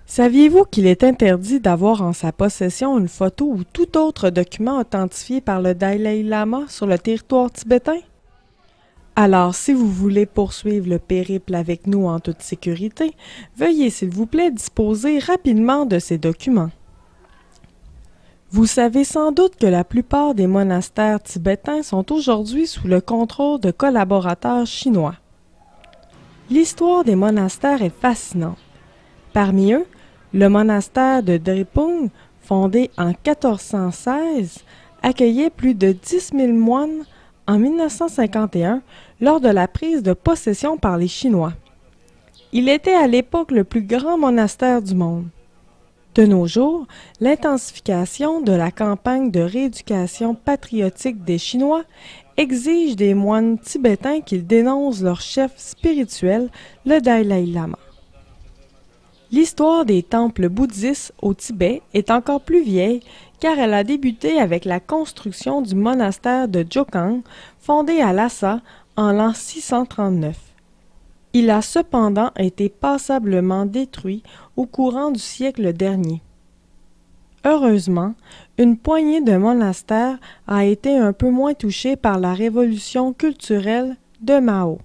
Saviez-vous qu'il est interdit d'avoir en sa possession une photo ou tout autre document authentifié par le Dalai Lama sur le territoire tibétain? Alors, si vous voulez poursuivre le périple avec nous en toute sécurité, veuillez s'il vous plaît disposer rapidement de ces documents. Vous savez sans doute que la plupart des monastères tibétains sont aujourd'hui sous le contrôle de collaborateurs chinois. L'histoire des monastères est fascinante. Parmi eux, le monastère de Drepung, fondé en 1416, accueillait plus de 10 000 moines en 1951 lors de la prise de possession par les Chinois. Il était à l'époque le plus grand monastère du monde. De nos jours, l'intensification de la campagne de rééducation patriotique des Chinois exige des moines tibétains qu'ils dénoncent leur chef spirituel, le Dalai Lama. L'histoire des temples bouddhistes au Tibet est encore plus vieille car elle a débuté avec la construction du monastère de Jokang, fondé à Lhasa en l'an 639. Il a cependant été passablement détruit au courant du siècle dernier. Heureusement, une poignée de monastères a été un peu moins touchée par la révolution culturelle de Mao.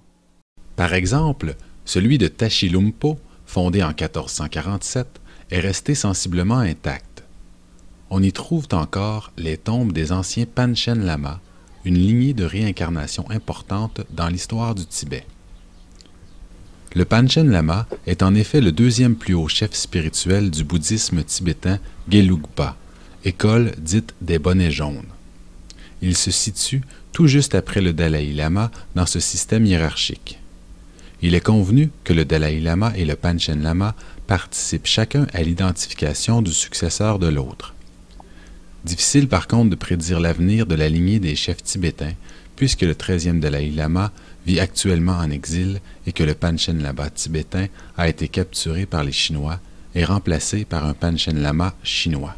Par exemple, celui de Tashilhunpo, fondé en 1447, est resté sensiblement intact. On y trouve encore les tombes des anciens Panchen Lama, une lignée de réincarnation importante dans l'histoire du Tibet. Le Panchen Lama est en effet le deuxième plus haut chef spirituel du bouddhisme tibétain Gelugpa, école dite des bonnets jaunes. Il se situe tout juste après le Dalai Lama dans ce système hiérarchique. Il est convenu que le Dalai Lama et le Panchen Lama participent chacun à l'identification du successeur de l'autre. Difficile par contre de prédire l'avenir de la lignée des chefs tibétains, puisque le 13e Dalai Lama vit actuellement en exil et que le Panchen Lama tibétain a été capturé par les Chinois et remplacé par un Panchen Lama chinois.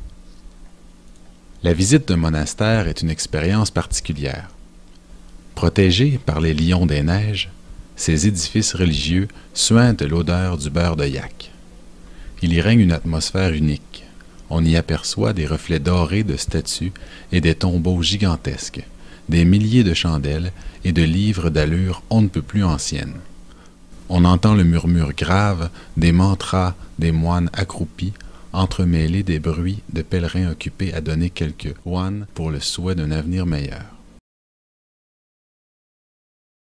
La visite d'un monastère est une expérience particulière. Protégés par les lions des neiges, ces édifices religieux suintent l'odeur du beurre de yak. Il y règne une atmosphère unique. On y aperçoit des reflets dorés de statues et des tombeaux gigantesques, des milliers de chandelles et de livres d'allure on ne peut plus ancienne. On entend le murmure grave des mantras des moines accroupis, entremêlés des bruits de pèlerins occupés à donner quelques won pour le souhait d'un avenir meilleur.